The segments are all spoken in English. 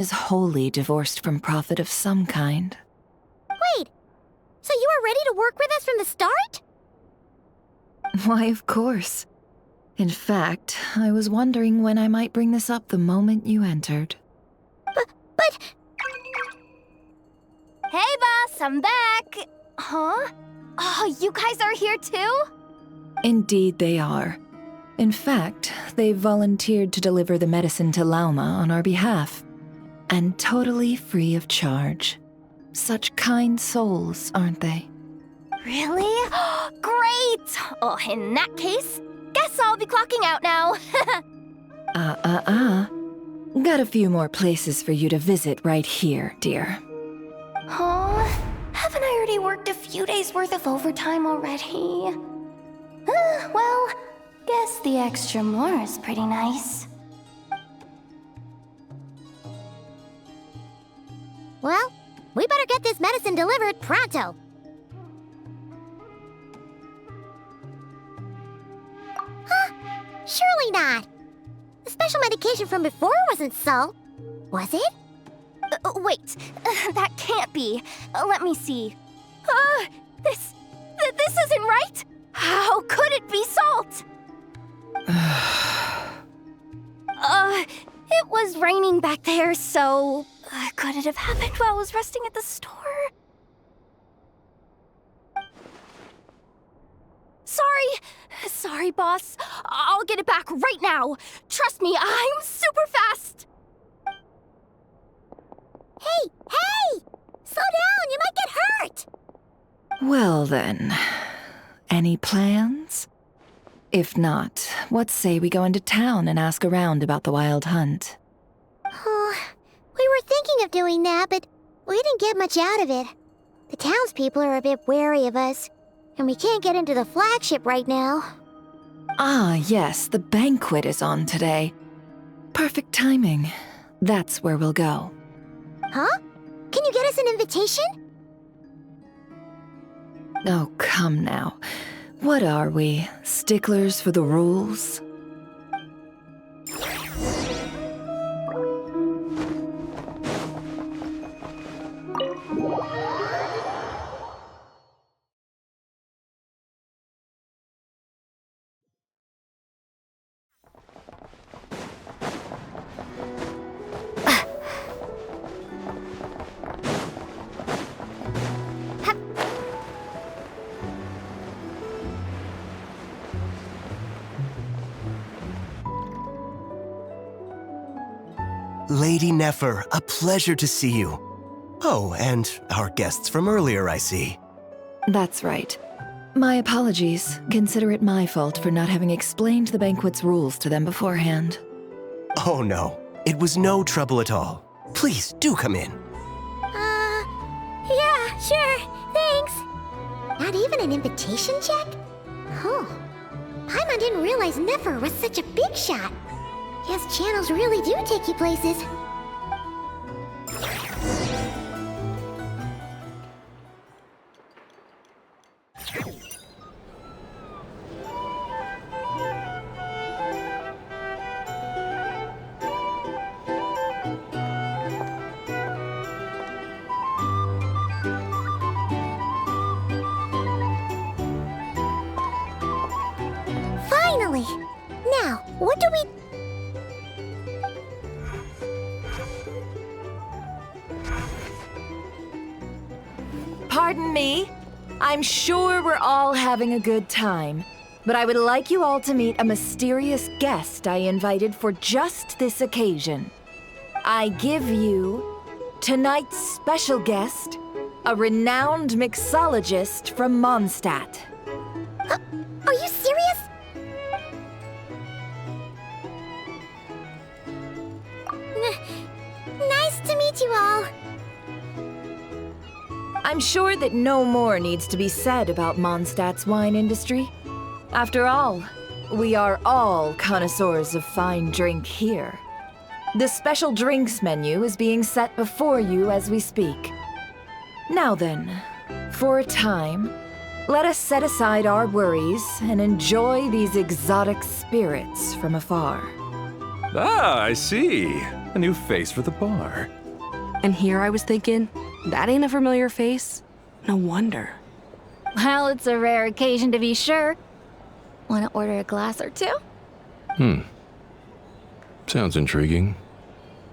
is wholly divorced from profit of some kind. Wait, so you were ready to work with us from the start? Why, of course. In fact, I was wondering when I might bring this up the moment you entered. But... Hey, boss, I'm back! Huh? Oh, you guys are here too? Indeed they are. In fact, they've volunteered to deliver the medicine to Lauma on our behalf. And totally free of charge. Such kind souls, aren't they? Really? Great! Oh, in that case, guess I'll be clocking out now. Got a few more places for you to visit right here, dear. Huh? Haven't I already worked a few days' worth of overtime already? Well, guess the extra more is pretty nice. Well, we better get this medicine delivered pronto. Huh? Surely not. The special medication from before wasn't so. Was it? Wait, that can't be. Let me see. This isn't right. How could it be salt? It was raining back there, so could it have happened while I was resting at the store? Sorry, boss. I'll get it back right now. Trust me, I'm super fast. Hey! Slow down, you might get hurt! Well then, any plans? If not, what say we go into town and ask around about the wild hunt? Oh, we were thinking of doing that, but we didn't get much out of it. The townspeople are a bit wary of us, and we can't get into the flagship right now. Ah, yes, the banquet is on today. Perfect timing. That's where we'll go. Huh? Can you get us an invitation? Oh, come now. What are we, sticklers for the rules? Lady Nefer, a pleasure to see you. Oh, and our guests from earlier, I see. That's right. My apologies. Consider it my fault for not having explained the banquet's rules to them beforehand. Oh no, it was no trouble at all. Please, do come in. Yeah, sure, thanks. Not even an invitation check? Oh, Paimon didn't realize Nefer was such a big shot. Guess channels really do take you places. Finally! Now, what do we... Pardon me. I'm sure we're all having a good time, but I would like you all to meet a mysterious guest I invited for just this occasion. I give you tonight's special guest, a renowned mixologist from Mondstadt. Are you serious? Nice to meet you all. I'm sure that no more needs to be said about Mondstadt's wine industry. After all, we are all connoisseurs of fine drink here. The special drinks menu is being set before you as we speak. Now then, for a time, let us set aside our worries and enjoy these exotic spirits from afar. Ah, I see. A new face for the bar. And here I was thinking, that ain't a familiar face. No wonder. Well, it's a rare occasion to be sure. Want to order a glass or two? Sounds intriguing.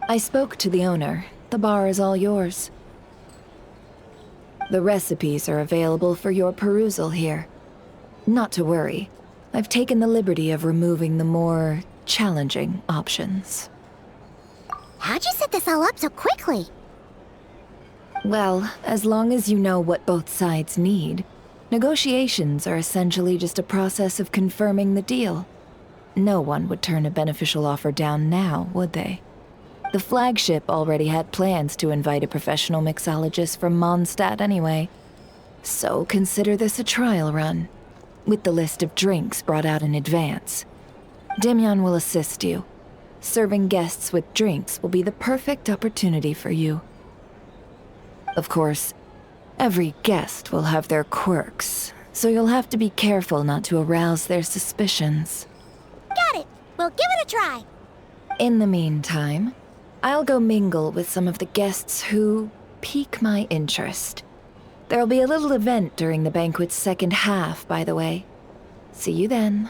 I spoke to the owner. The bar is all yours. The recipes are available for your perusal here. Not to worry. I've taken the liberty of removing the more challenging options. How'd you set this all up so quickly? Well, as long as you know what both sides need, negotiations are essentially just a process of confirming the deal. No one would turn a beneficial offer down now, would they? The flagship already had plans to invite a professional mixologist from Mondstadt anyway. So consider this a trial run, with the list of drinks brought out in advance. Demyon will assist you. Serving guests with drinks will be the perfect opportunity for you. Of course, every guest will have their quirks, so you'll have to be careful not to arouse their suspicions. Got it. We'll give it a try. In the meantime, I'll go mingle with some of the guests who pique my interest. There'll be a little event during the banquet's second half, by the way. See you then.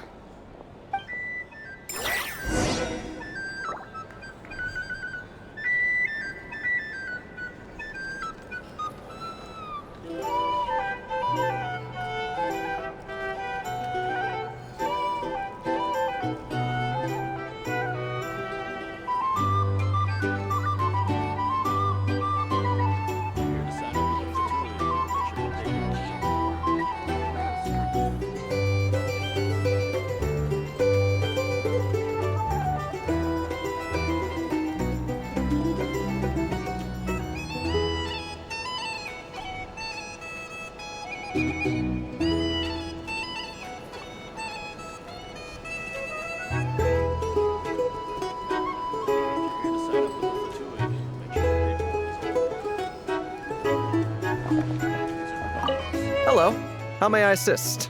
Hello. How may I assist?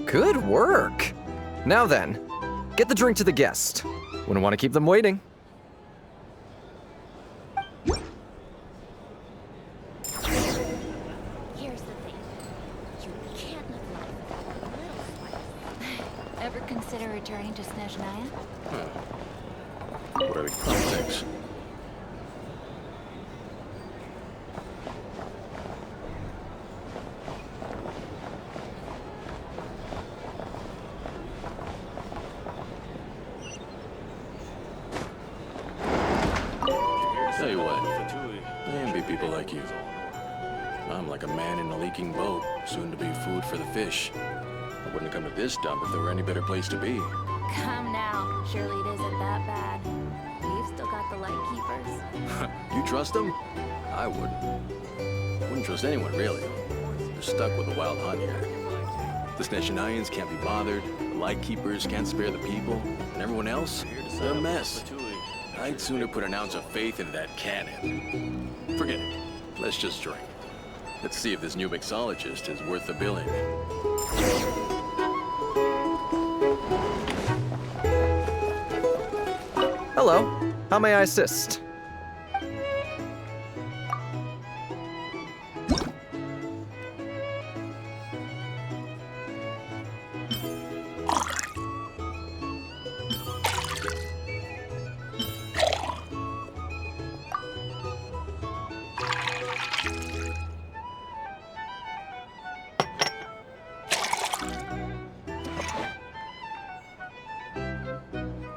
Good work! Now then, get the drink to the guest. Wouldn't want to keep them waiting. Here's the thing. You can't live life without a little spice. Ever consider returning to Snezhnaya? What are the politics? Tell you what, I envy people like you. I'm like a man in a leaking boat, soon to be food for the fish. I wouldn't come to this dump if there were any better place to be. Come now. Surely it isn't that bad. We've still got the light keepers. You trust them? I wouldn't. Wouldn't trust anyone, really. They're stuck with the wild hunt here. The Snezhnayans can't be bothered, the Lightkeepers can't spare the people, and everyone else, they're a mess. I'd sooner put an ounce of faith into that cannon. Forget it. Let's just drink. Let's see if this new mixologist is worth the billing. Hello. How may I assist?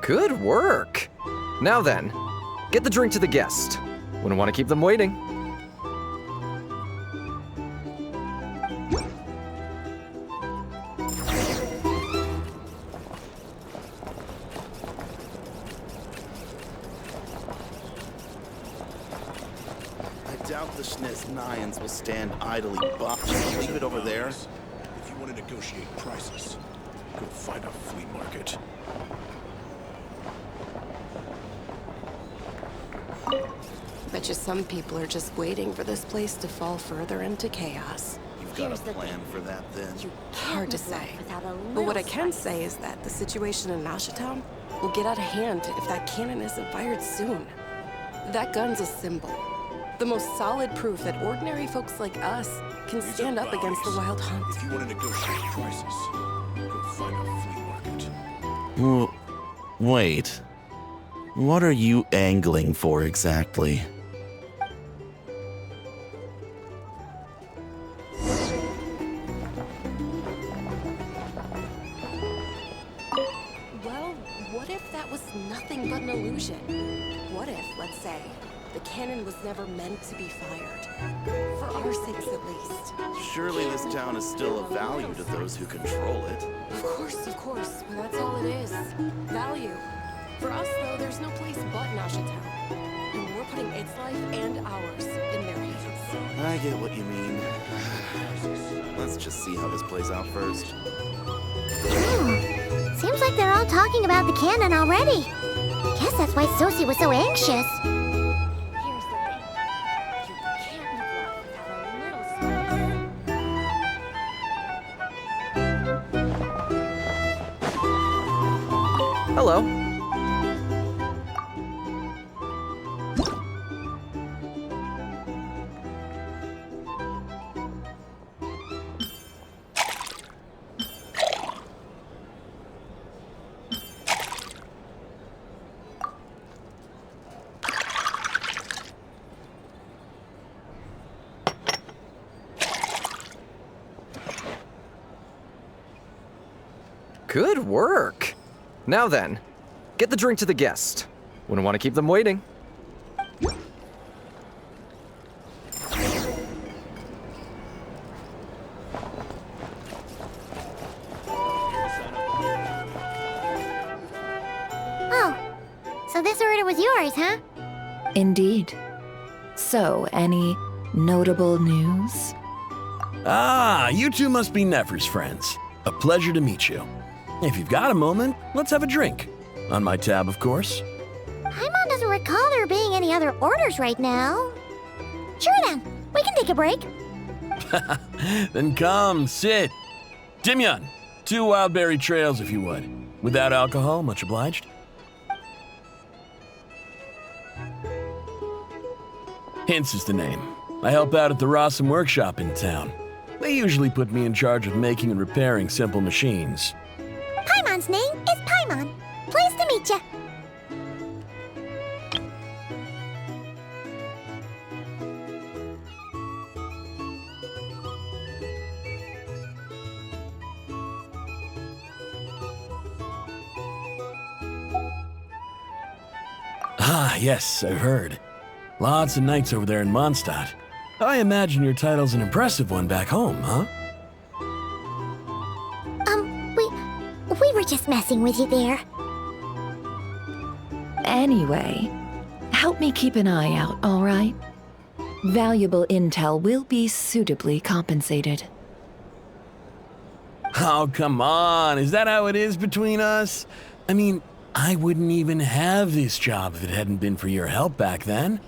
Good work! Now then, get the drink to the guest. Wouldn't want to keep them waiting. doubt the Snezhnayans will stand idly by. Just leave it over there. If you want to negotiate prices, go find a flea market. Bet you some people are just waiting for this place to fall further into chaos. You've got a plan for that, then? Hard to say. But what I can say is that the situation in Nashatown will get out of hand if that cannon isn't fired soon. That gun's a symbol. The most solid proof that ordinary folks like us can stand up against the Wild Hunt. If you want to negotiate prices, go find a flea market. Well, wait. What are you angling for exactly? Well, what if that was nothing but an illusion? What if, let's say, the cannon was never meant to be fired? For our sakes, at least. Surely this town is still of value to those who control it. Of course, but that's all it is. Value. For us, though, there's no place but Nashatown. And we're putting its life and ours in their hands. I get what you mean. Let's just see how this plays out first. Seems like they're all talking about the cannon already. Guess that's why Sosie was so anxious. Here's the thing. You can't live life without a little Hello. Good work. Now then, get the drink to the guest. Wouldn't want to keep them waiting. Oh, so this order was yours, huh? Indeed. So, any notable news? Ah, you two must be Nefer's friends. A pleasure to meet you. If you've got a moment, let's have a drink. On my tab, of course. Paimon doesn't recall there being any other orders right now. Sure then, we can take a break. Then come, sit. Dimyon, 2 wildberry trails if you would. Without alcohol, much obliged. Hints is the name. I help out at the Rossum workshop in town. They usually put me in charge of making and repairing simple machines. Paimon's name is Paimon. Pleased to meet ya. Ah, yes, I've heard. Lots of nights over there in Mondstadt. I imagine your title's an impressive one back home, huh? We were just messing with you there. Anyway, help me keep an eye out, all right? Valuable intel will be suitably compensated. Oh, come on. Is that how it is between us? I mean, I wouldn't even have this job if it hadn't been for your help back then.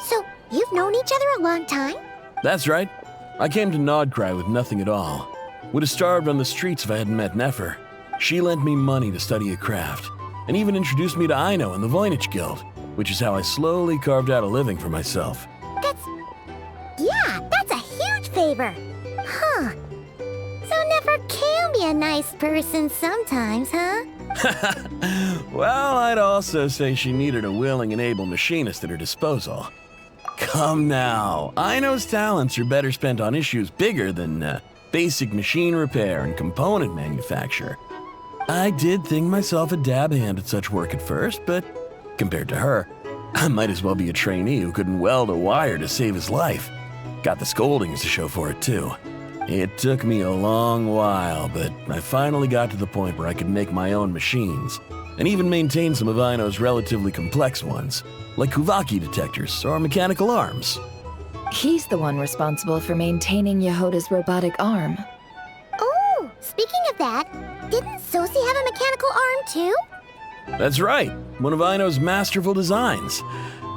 So, you've known each other a long time? That's right. I came to Nodcry with nothing at all. Would have starved on the streets if I hadn't met Nefer. She lent me money to study a craft, and even introduced me to Aino and the Voynich Guild, which is how I slowly carved out a living for myself. That's a huge favor. Huh. So Nefer can be a nice person sometimes, huh? Well, I'd also say she needed a willing and able machinist at her disposal. Come now, Aino's talents are better spent on issues bigger than basic machine repair and component manufacture. I did think myself a dab hand at such work at first, but compared to her, I might as well be a trainee who couldn't weld a wire to save his life. Got the scoldings to show for it, too. It took me a long while, but I finally got to the point where I could make my own machines, and even maintain some of Aino's relatively complex ones, like Kuvaki detectors or mechanical arms. He's the one responsible for maintaining Yehoda's robotic arm. Oh, speaking of that, didn't Sosi have a mechanical arm too? That's right, one of Aino's masterful designs.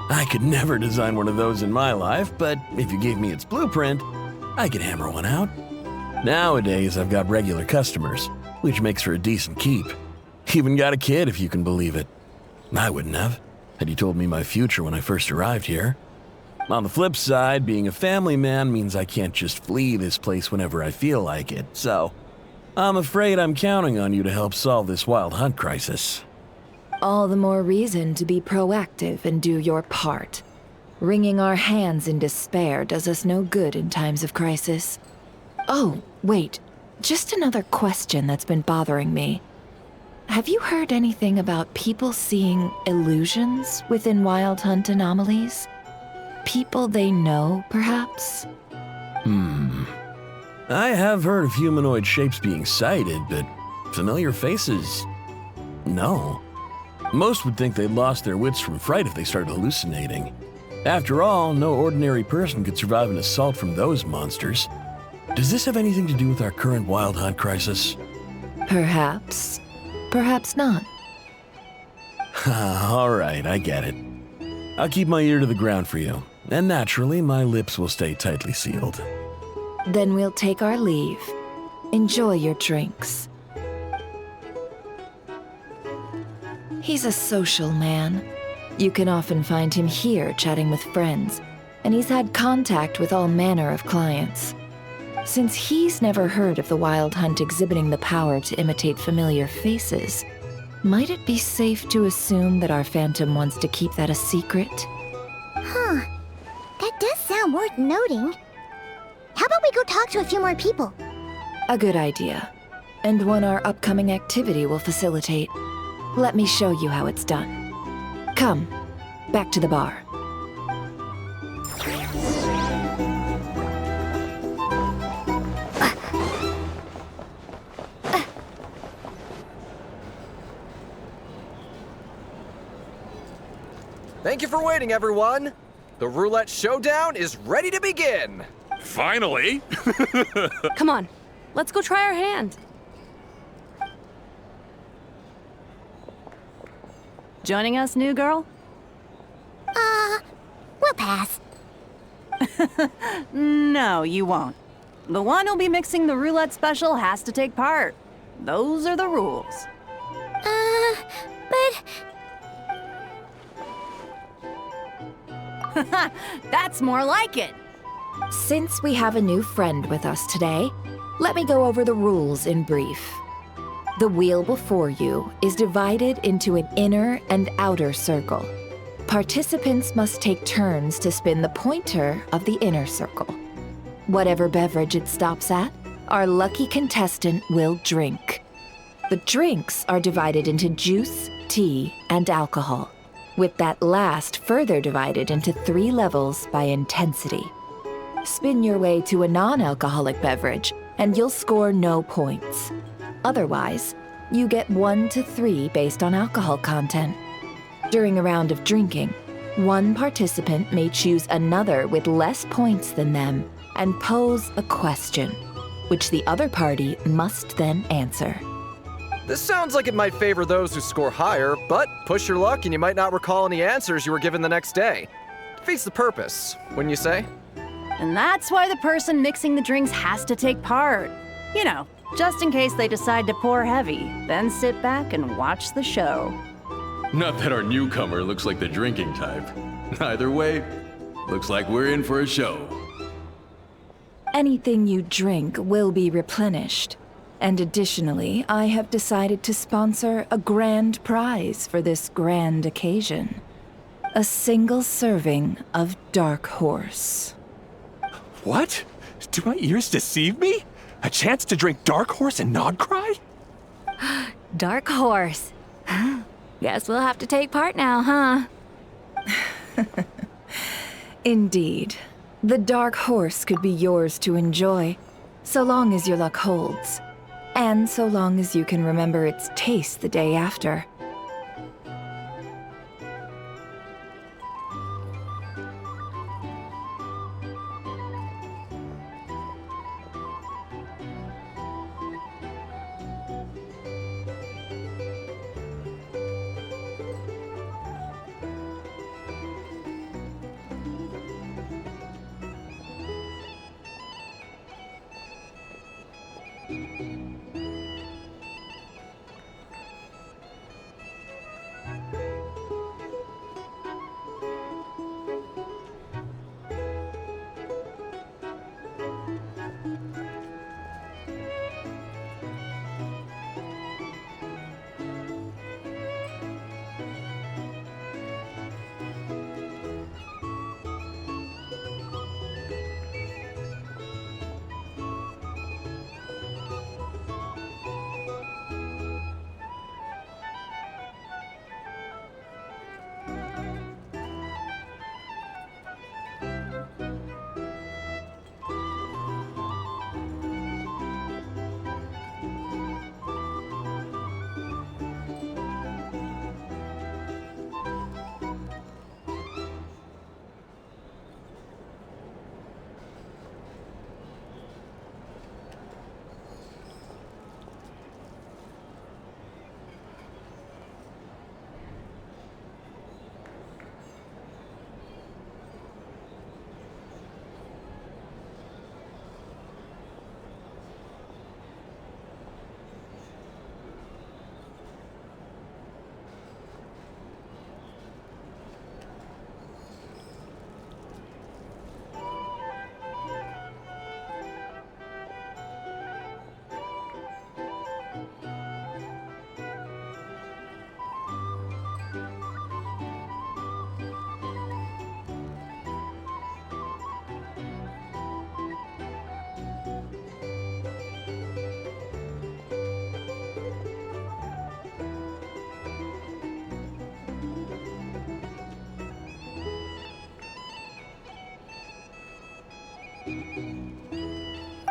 I could never design one of those in my life, but if you gave me its blueprint, I could hammer one out. Nowadays, I've got regular customers, which makes for a decent keep. Even got a kid, if you can believe it. I wouldn't have, had you told me my future when I first arrived here. On the flip side, being a family man means I can't just flee this place whenever I feel like it, so I'm afraid I'm counting on you to help solve this wild hunt crisis. All the more reason to be proactive and do your part. Wringing our hands in despair does us no good in times of crisis. Oh, wait. Just another question that's been bothering me. Have you heard anything about people seeing illusions within Wild Hunt anomalies? People they know, perhaps? I have heard of humanoid shapes being sighted, but familiar faces? No. Most would think they'd lost their wits from fright if they started hallucinating. After all, no ordinary person could survive an assault from those monsters. Does this have anything to do with our current Wild Hunt crisis? Perhaps. Perhaps not. All right, I get it. I'll keep my ear to the ground for you, and naturally, my lips will stay tightly sealed. Then we'll take our leave. Enjoy your drinks. He's a social man. You can often find him here chatting with friends, and he's had contact with all manner of clients. Since he's never heard of the Wild Hunt exhibiting the power to imitate familiar faces, might it be safe to assume that our Phantom wants to keep that a secret? Huh. That does sound worth noting. How about we go talk to a few more people? A good idea. And one our upcoming activity will facilitate. Let me show you how it's done. Come, back to the bar. Thank you for waiting, everyone. The roulette showdown is ready to begin. Finally! Come on, let's go try our hand. Joining us, new girl? We'll pass. No, you won't. The one who'll be mixing the roulette special has to take part. Those are the rules. But... That's more like it. Since we have a new friend with us today, let me go over the rules in brief. The wheel before you is divided into an inner and outer circle. Participants must take turns to spin the pointer of the inner circle. Whatever beverage it stops at, our lucky contestant will drink. The drinks are divided into juice, tea, and alcohol, with that last further divided into 3 levels by intensity. Spin your way to a non-alcoholic beverage, and you'll score no points. Otherwise, you get 1 to 3 based on alcohol content. During a round of drinking, one participant may choose another with less points than them and pose a question, which the other party must then answer. This sounds like it might favor those who score higher, but push your luck and you might not recall any answers you were given the next day. Defeats the purpose, wouldn't you say? And that's why the person mixing the drinks has to take part. You know, just in case they decide to pour heavy, then sit back and watch the show. Not that our newcomer looks like the drinking type. Either way, looks like we're in for a show. Anything you drink will be replenished. And additionally, I have decided to sponsor a grand prize for this grand occasion. A single serving of Dark Horse. What? Do my ears deceive me? A chance to drink Dark Horse and not cry? Dark Horse. Guess we'll have to take part now, huh? Indeed. The Dark Horse could be yours to enjoy, so long as your luck holds. And so long as you can remember its taste the day after.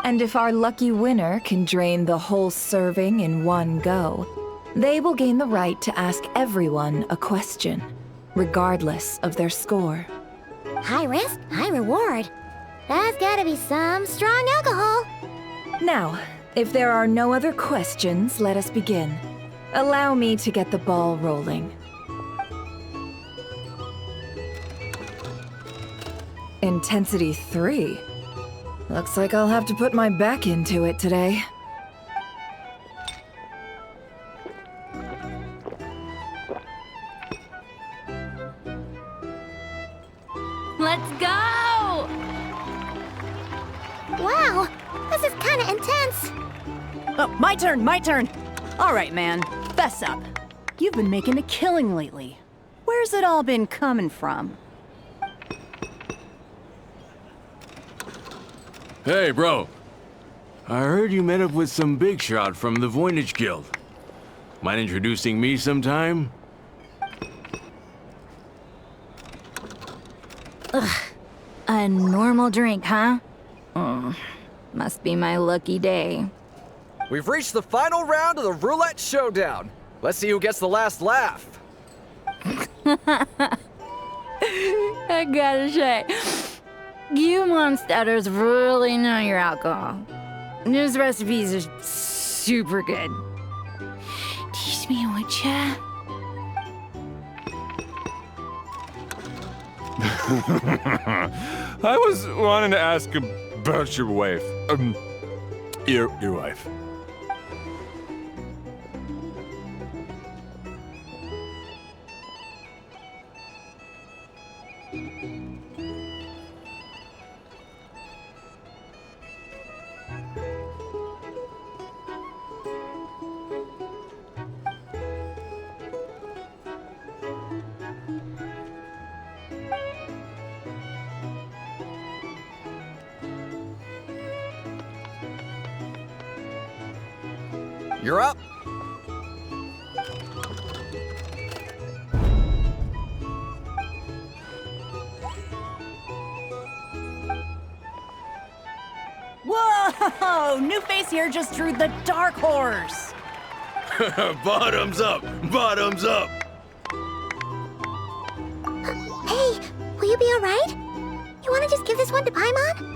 And if our lucky winner can drain the whole serving in one go, they will gain the right to ask everyone a question, regardless of their score. High risk, high reward. That's gotta be some strong alcohol. Now, if there are no other questions, let us begin. Allow me to get the ball rolling. Intensity 3. Looks like I'll have to put my back into it today. Let's go! Wow, this is kinda intense. Oh, my turn. All right, man, fess up. You've been making a killing lately. Where's it all been coming from? Hey, bro. I heard you met up with some big shot from the Voynich Guild. Mind introducing me sometime? A normal drink, huh? Must be my lucky day. We've reached the final round of the roulette showdown. Let's see who gets the last laugh. I gotta say, you Mondstatters really know your alcohol. These recipes are super good. Teach me, would ya? I was wanting to ask about your wife. Your wife. You're up. Whoa! New face here just drew the dark horse. Bottoms up! Bottoms up! Hey, will you be alright? You wanna just give this one to Paimon?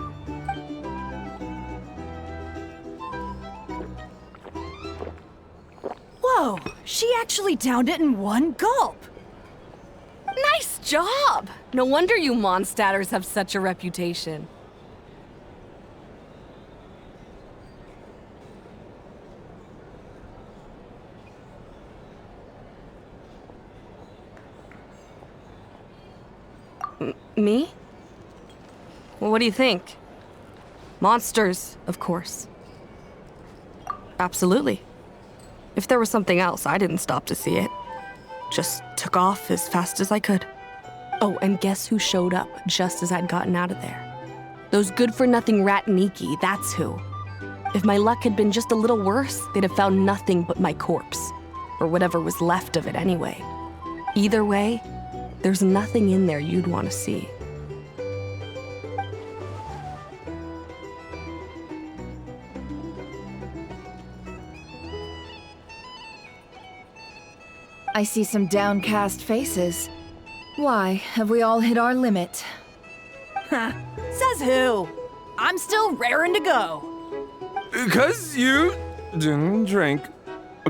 Whoa, she actually downed it in one gulp. Nice job! No wonder you Mondstatters have such a reputation. Me? Well, what do you think? Monsters, of course. Absolutely. If there was something else, I didn't stop to see it. Just took off as fast as I could. Oh, and guess who showed up just as I'd gotten out of there? Those good-for-nothing rat Niki, that's who. If my luck had been just a little worse, they'd have found nothing but my corpse. Or whatever was left of it anyway. Either way, there's nothing in there you'd want to see. I see some downcast faces. Why, have we all hit our limit? Huh, says who? I'm still raring to go. 'Cause you didn't drink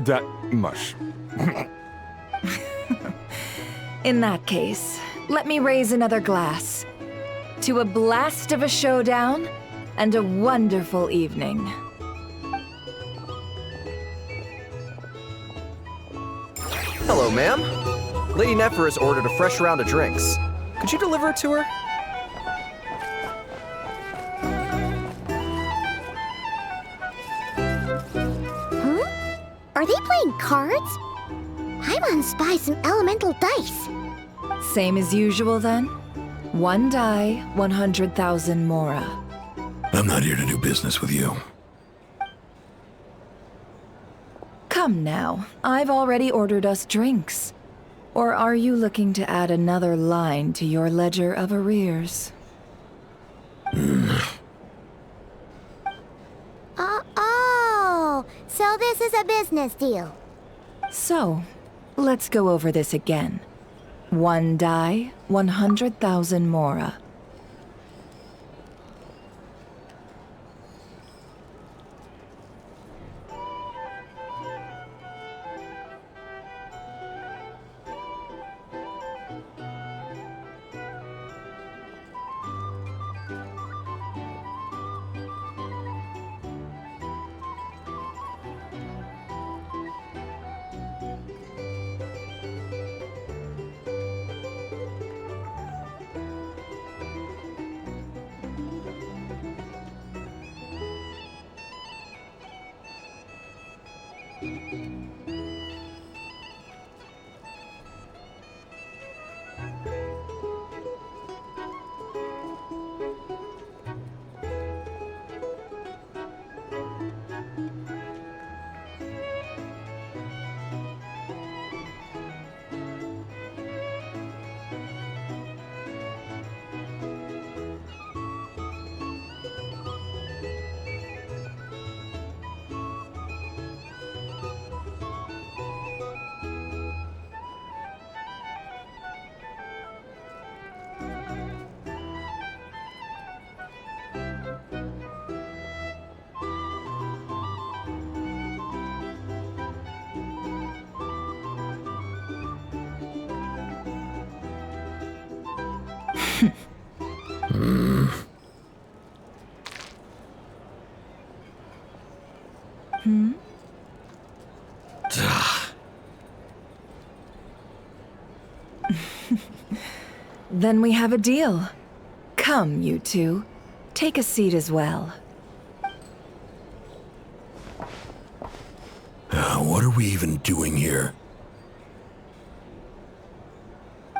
that much. In that case, let me raise another glass. To a blast of a showdown and a wonderful evening. Hello, ma'am. Lady Nefer has ordered a fresh round of drinks. Could you deliver it to her? Are they playing cards? Paimon spies some elemental dice. Same as usual then? One die, 100,000 mora. I'm not here to do business with you. Come now, I've already ordered us drinks. Or are you looking to add another line to your ledger of arrears? Oh, so this is a business deal. So, let's go over this again. One die, 100,000 mora. Then we have a deal. Come, you two. Take a seat as well. What are we even doing here?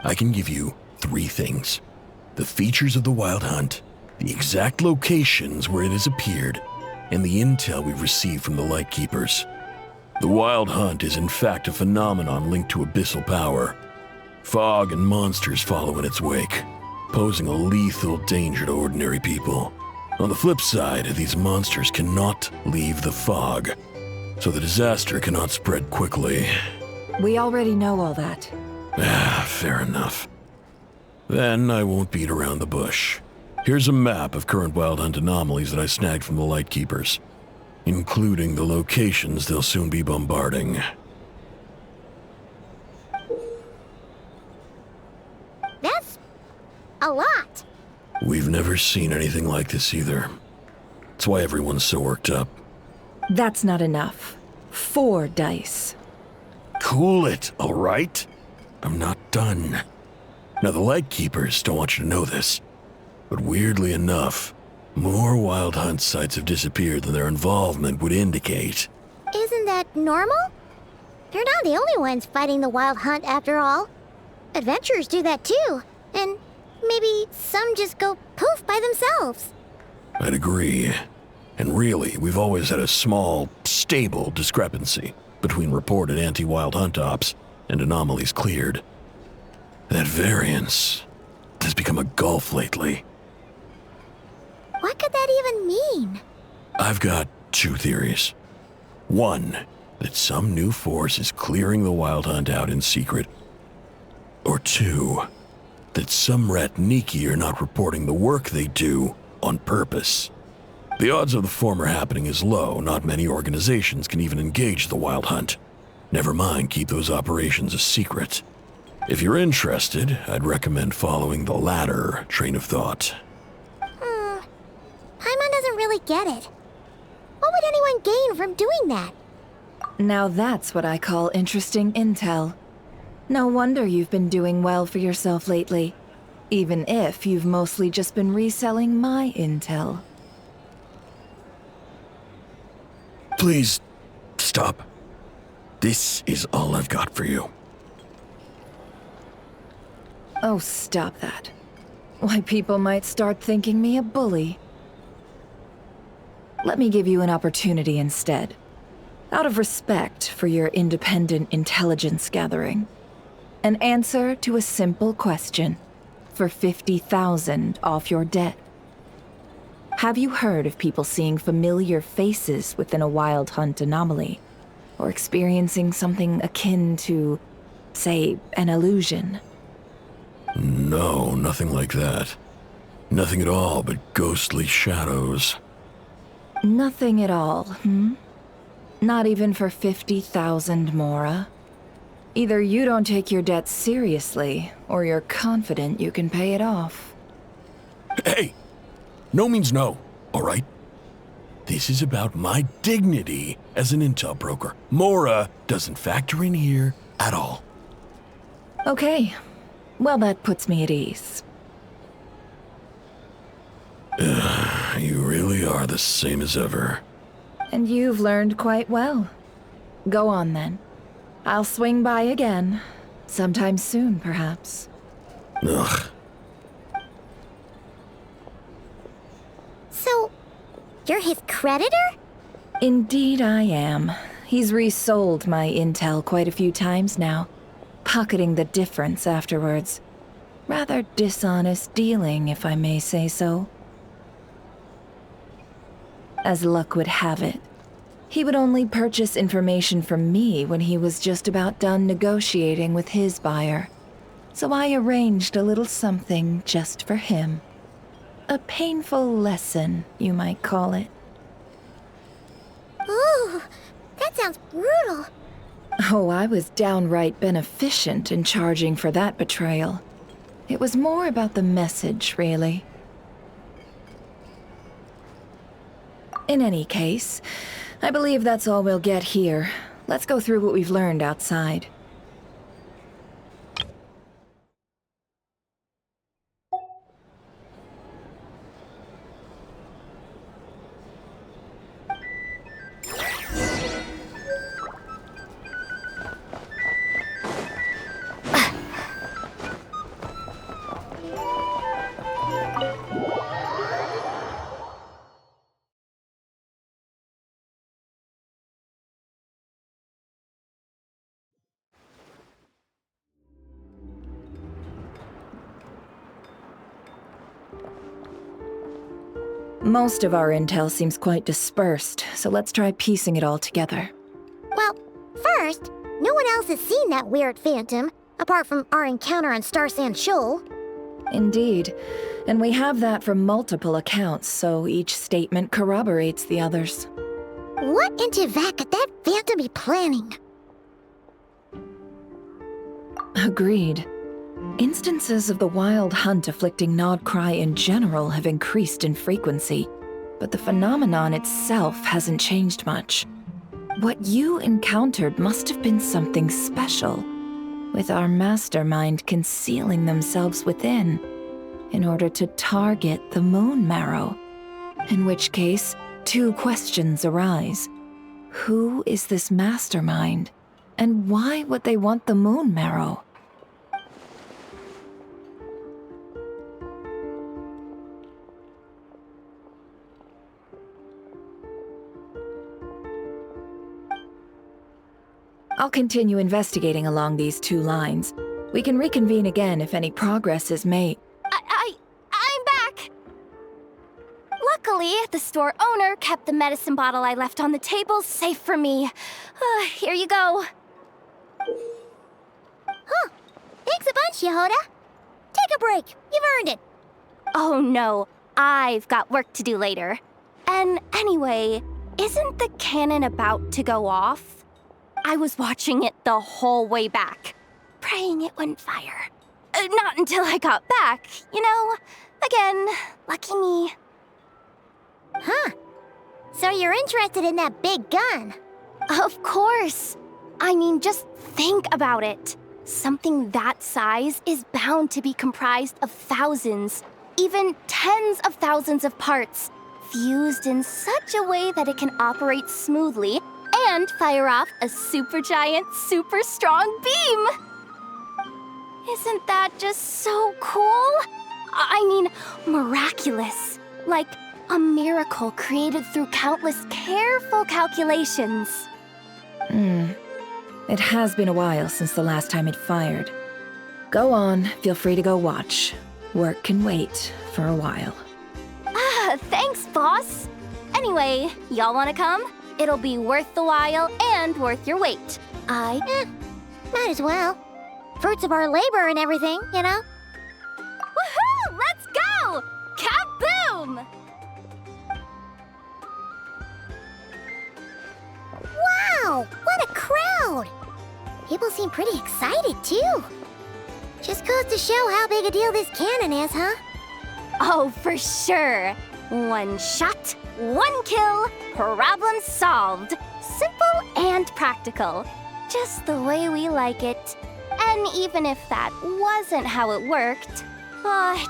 I can give you 3 things. The features of the Wild Hunt, the exact locations where it has appeared, and the intel we've received from the Lightkeepers. The Wild Hunt is in fact a phenomenon linked to abyssal power. Fog and monsters follow in its wake, posing a lethal danger to ordinary people. On the flip side, these monsters cannot leave the fog, so the disaster cannot spread quickly. We already know all that. Fair enough. Then I won't beat around the bush. Here's a map of current Wild Hunt anomalies that I snagged from the Lightkeepers, including the locations they'll soon be bombarding. That's a lot. We've never seen anything like this either. That's why everyone's so worked up. That's not enough. 4 dice. Cool it, all right? I'm not done. Now, the Lightkeepers don't want you to know this, but weirdly enough, more Wild Hunt sites have disappeared than their involvement would indicate. Isn't that normal? They're not the only ones fighting the Wild Hunt after all. Adventurers do that too, and maybe some just go poof by themselves. I'd agree. And really, we've always had a small, stable discrepancy between reported anti-Wild Hunt ops and anomalies cleared. That variance has become a gulf lately. What could that even mean? I've got 2 theories. 1, that some new force is clearing the Wild Hunt out in secret. Or 2, that some Ratniki are not reporting the work they do on purpose. The odds of the former happening is low. Not many organizations can even engage the Wild Hunt. Never mind keep those operations a secret. If you're interested, I'd recommend following the latter train of thought. Paimon doesn't really get it. What would anyone gain from doing that? Now that's what I call interesting intel. No wonder you've been doing well for yourself lately. Even if you've mostly just been reselling my intel. Please, stop. This is all I've got for you. Oh, stop that. Why, people might start thinking me a bully. Let me give you an opportunity instead. Out of respect for your independent intelligence gathering. An answer to a simple question for 50,000 off your debt. Have you heard of people seeing familiar faces within a Wild Hunt anomaly? Or experiencing something akin to, say, an illusion? No, nothing like that. Nothing at all but ghostly shadows. Nothing at all, Not even for 50,000 Mora? Either you don't take your debt seriously, or you're confident you can pay it off. Hey! No means no, all right? This is about my dignity as an intel broker. Mora doesn't factor in here at all. Okay. Well, that puts me at ease. You really are the same as ever. And you've learned quite well. Go on, then. I'll swing by again. Sometime soon, perhaps. Ugh. So, you're his creditor? Indeed I am. He's resold my intel quite a few times now, pocketing the difference afterwards. Rather dishonest dealing, if I may say so. As luck would have it, he would only purchase information from me when he was just about done negotiating with his buyer. So I arranged a little something just for him. A painful lesson, you might call it. Ooh, that sounds brutal. Oh, I was downright beneficent in charging for that betrayal. It was more about the message, really. In any case, I believe that's all we'll get here. Let's go through what we've learned outside. Most of our intel seems quite dispersed, so let's try piecing it all together. Well, first, no one else has seen that weird phantom, apart from our encounter on Star Sand Shoal. Indeed. And we have that from multiple accounts, so each statement corroborates the others. What in Teyvat could that phantom be planning? Agreed. Instances of the wild hunt afflicting Nodcry in general have increased in frequency, but the phenomenon itself hasn't changed much. What you encountered must have been something special, with our mastermind concealing themselves within, in order to target the Moon Marrow. In which case, two questions arise. Who is this mastermind, and why would they want the Moon Marrow? I'll continue investigating along these two lines. We can reconvene again if any progress is made. I'm back! Luckily, the store owner kept the medicine bottle I left on the table safe for me. Here you go. Huh. Thanks a bunch, Yehoda. Take a break. You've earned it. Oh no, I've got work to do later. And anyway, isn't the cannon about to go off? I was watching it the whole way back, praying it wouldn't fire. Not until I got back, you know? Again, lucky me. Huh. So you're interested in that big gun? Of course. I mean, just think about it. Something that size is bound to be comprised of thousands, even tens of thousands of parts, fused in such a way that it can operate smoothly and fire off a supergiant, super strong beam! Isn't that just so cool? I mean, miraculous. Like a miracle created through countless careful calculations. It has been a while since the last time it fired. Go on, feel free to go watch. Work can wait for a while. Thanks, boss. Anyway, y'all wanna come? It'll be worth the while and worth your wait. Might as well. Fruits of our labor and everything, you know? Woohoo! Let's go! Kaboom! Wow! What a crowd! People seem pretty excited, too. Just goes to show how big a deal this cannon is, huh? Oh, for sure. One shot, one kill, problem solved. Simple and practical. Just the way we like it. And even if that wasn't how it worked,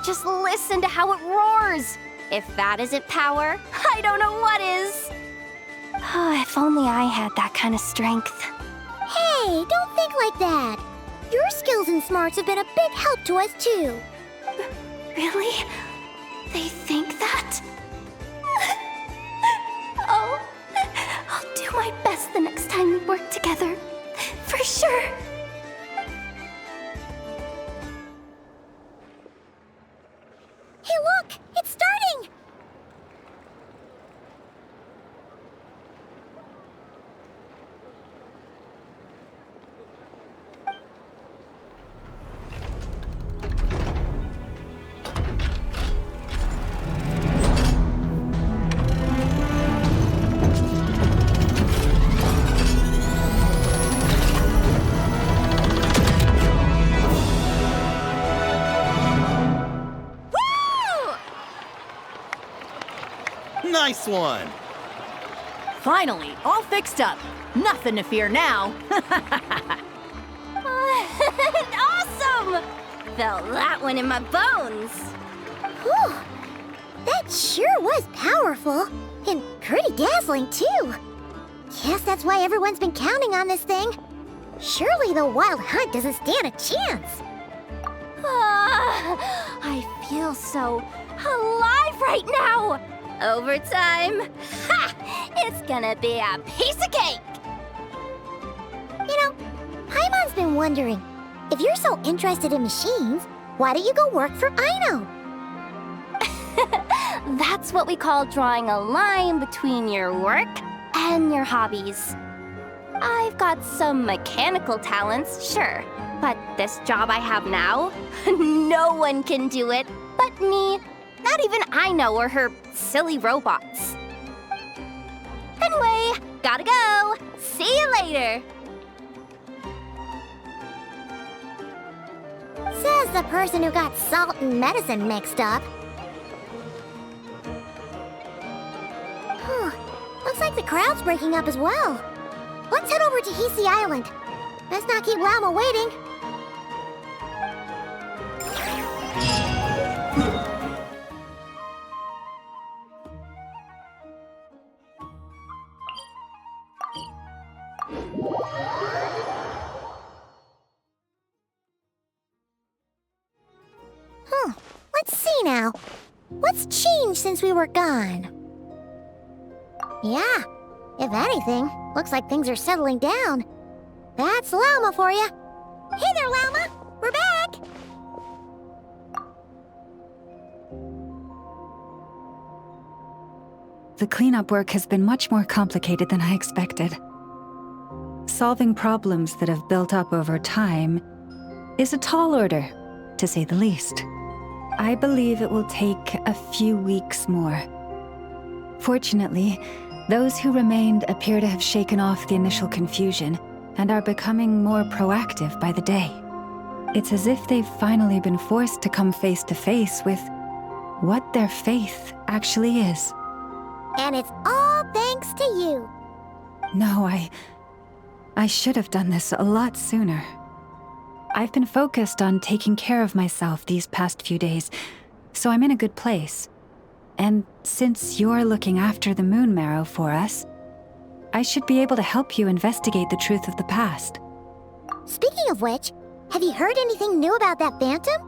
just listen to how it roars. If that isn't power, I don't know what is. If only I had that kind of strength. Hey, don't think like that. Your skills and smarts have been a big help to us, too. Really? They think that? Oh, I'll do my best the next time we work together. For sure. Hey, look! It's starting! Nice one! Finally, all fixed up. Nothing to fear now. Awesome! Felt that one in my bones. Whew. That sure was powerful. And pretty dazzling, too. Guess that's why everyone's been counting on this thing. Surely the Wild Hunt doesn't stand a chance. I feel so alive right now. Overtime. Ha! It's gonna be a piece of cake. You know, Paimon's been wondering, if you're so interested in machines, why don't you go work for Aino? That's what we call drawing a line between your work and your hobbies. I've got some mechanical talents, sure, but this job I have now, no one can do it but me. Not even Aino or her silly robots. Anyway, gotta go. See you later. Says the person who got salt and medicine mixed up. Looks like the crowd's breaking up as well. Let's head over to Hisi Island. Let's not keep Llama waiting. Let's see now. What's changed since we were gone? Yeah, if anything, looks like things are settling down. That's Llama for you. Hey there, Llama! We're back! The cleanup work has been much more complicated than I expected. Solving problems that have built up over time is a tall order, to say the least. I believe it will take a few weeks more. Fortunately, those who remained appear to have shaken off the initial confusion and are becoming more proactive by the day. It's as if they've finally been forced to come face to face with what their faith actually is. And it's all thanks to you. No, I should have done this a lot sooner. I've been focused on taking care of myself these past few days, so I'm in a good place. And since you're looking after the Moon Marrow for us, I should be able to help you investigate the truth of the past. Speaking of which, have you heard anything new about that phantom?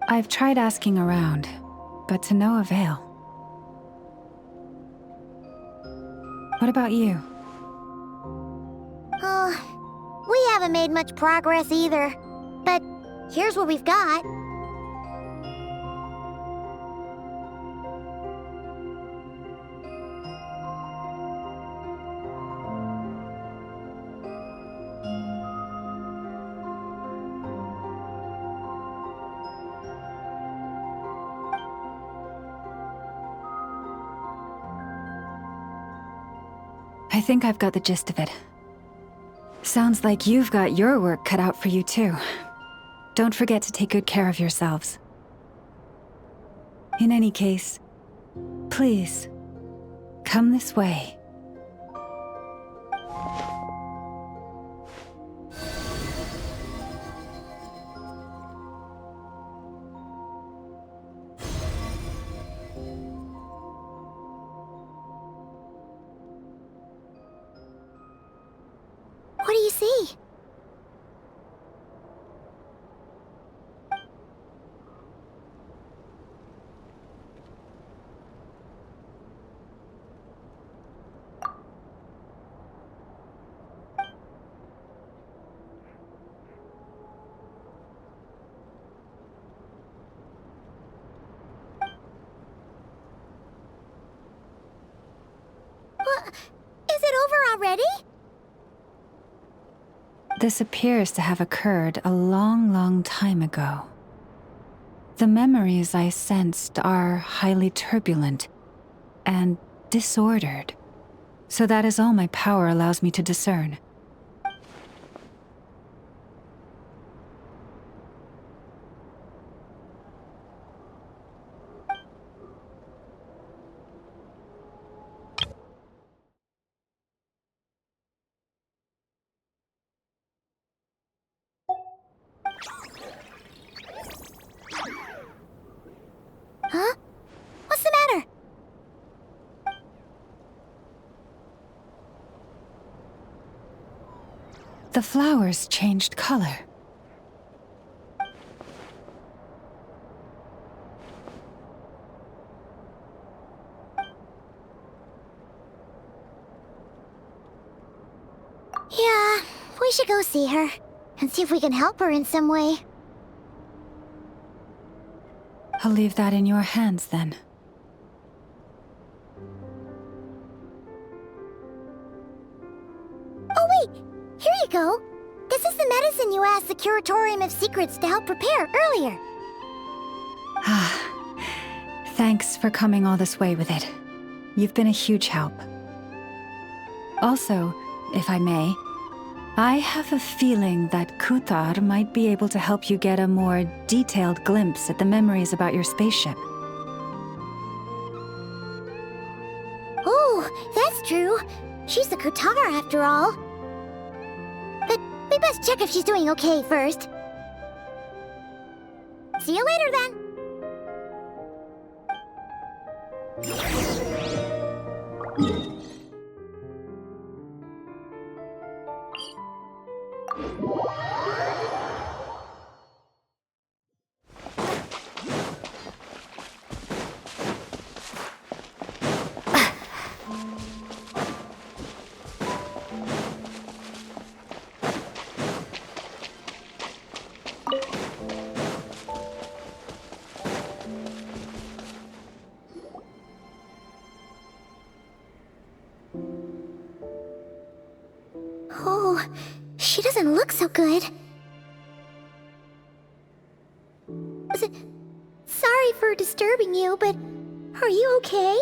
I've tried asking around, but to no avail. What about you? We haven't made much progress either. But here's what we've got. I think I've got the gist of it. Sounds like you've got your work cut out for you too. Don't forget to take good care of yourselves. In any case, please, come this way. What do you see? What? Is it over already? This appears to have occurred a long, long time ago. The memories I sensed are highly turbulent and disordered, so that is all my power allows me to discern. Huh? What's the matter? The flowers changed color. Yeah, we should go see her and see if we can help her in some way. I'll leave that in your hands then. Oh wait, here you go. This is the medicine you asked the Curatorium of Secrets to help prepare earlier. Thanks for coming all this way with it. You've been a huge help. Also, if I may, I have a feeling that Kuthar might be able to help you get a more detailed glimpse at the memories about your spaceship. Oh, that's true. She's the Kutar after all. But we best check if she's doing okay first. See you later then. Oh, she doesn't look so good. Sorry for disturbing you, but are you okay?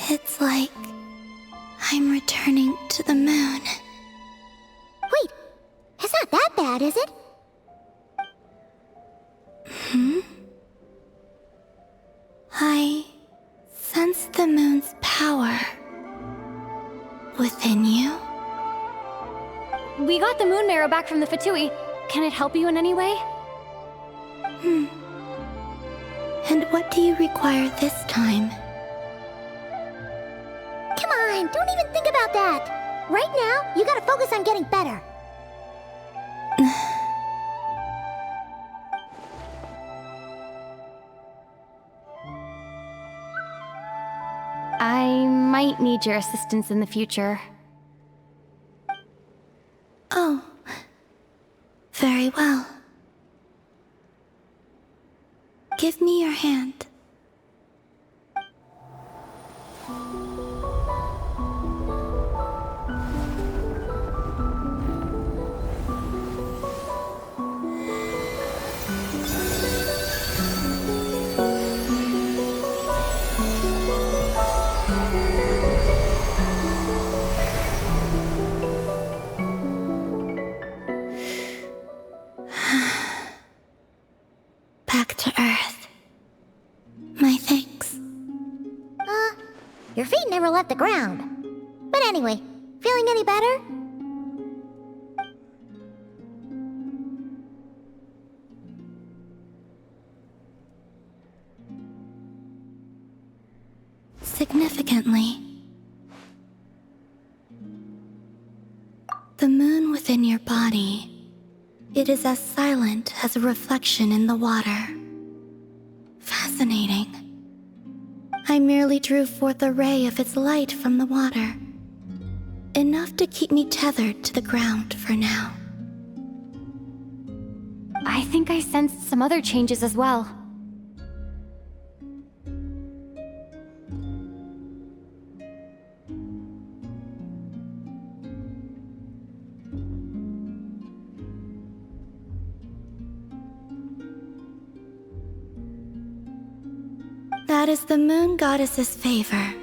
It's like I'm returning to the moon. Wait, it's not that bad, is it? I sense the moon's power within you. We got the moon marrow back from the Fatui. Can it help you in any way? And what do you require this time? Come on, don't even think about that. Right now, you gotta focus on getting better. I might need your assistance in the future. Oh, very well. Give me your hand. Back to Earth. My thanks. Your feet never left the ground. But anyway, feeling any better? Significantly, the moon within your body, it is as silent as a reflection in the water. Fascinating. I merely drew forth a ray of its light from the water. Enough to keep me tethered to the ground for now. I think I sensed some other changes as well. That is the moon goddess's favor.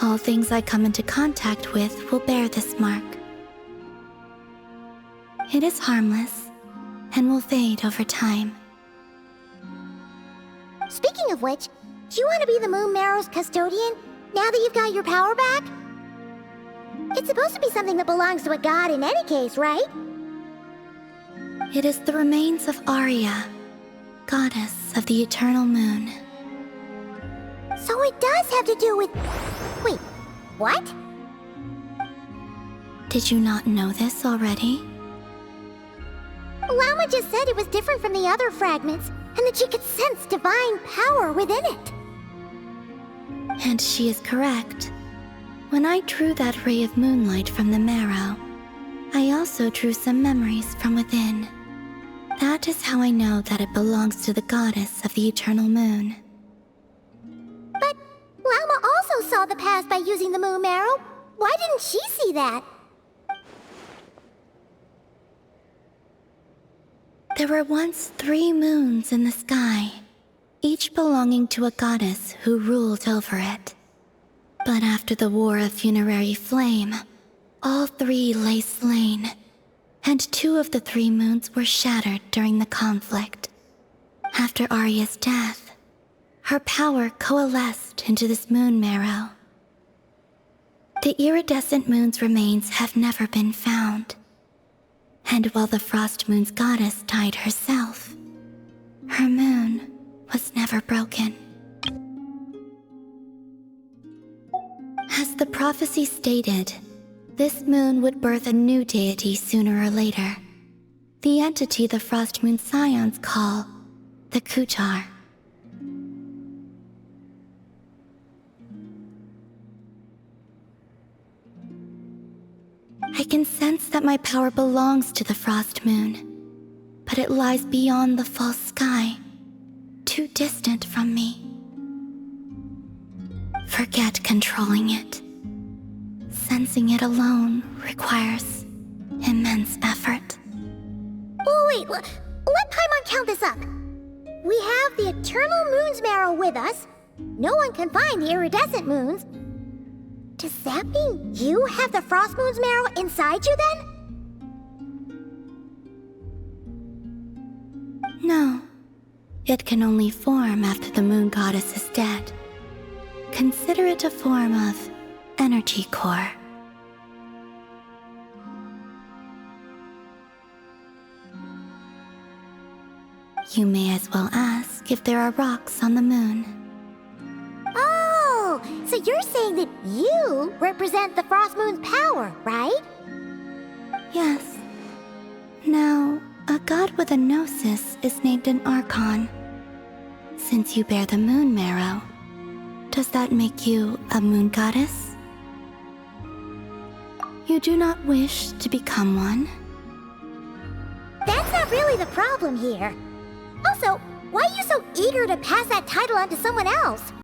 All things I come into contact with will bear this mark. It is harmless and will fade over time. Speaking of which, do you want to be the moon marrow's custodian now that you've got your power back? It's supposed to be something that belongs to a god in any case, right? It is the remains of Arya, goddess of the eternal moon. So it does have to do with... Wait, what? Did you not know this already? Lama just said it was different from the other fragments, and that she could sense divine power within it. And she is correct. When I drew that ray of moonlight from the marrow, I also drew some memories from within. That is how I know that it belongs to the goddess of the eternal moon. But Lama also saw the past by using the moon marrow. Why didn't she see that? There were once 3 moons in the sky, each belonging to a goddess who ruled over it. But after the War of Funerary Flame, all 3 lay slain, and 2 of the 3 moons were shattered during the conflict. After Arya's death, her power coalesced into this moon marrow. The iridescent moon's remains have never been found. And while the Frost Moon's goddess died herself, her moon was never broken. As the prophecy stated, this moon would birth a new deity sooner or later. The entity the Frost Moon Scions call the Kutar. I can sense that my power belongs to the Frost Moon, but it lies beyond the false sky, too distant from me. Forget controlling it. Sensing it alone requires immense effort. Oh wait, let Paimon count this up. We have the Eternal Moon's Marrow with us, no one can find the iridescent moons. Does that mean you have the Frost Moon's marrow inside you then? No. It can only form after the moon goddess is dead. Consider it a form of energy core. You may as well ask if there are rocks on the moon. Oh, so you're saying that you represent the Frost Moon's power, right? Yes. Now, a god with a gnosis is named an Archon. Since you bear the moon marrow, does that make you a moon goddess? You do not wish to become one? That's not really the problem here. Also, why are you so eager to pass that title on to someone else?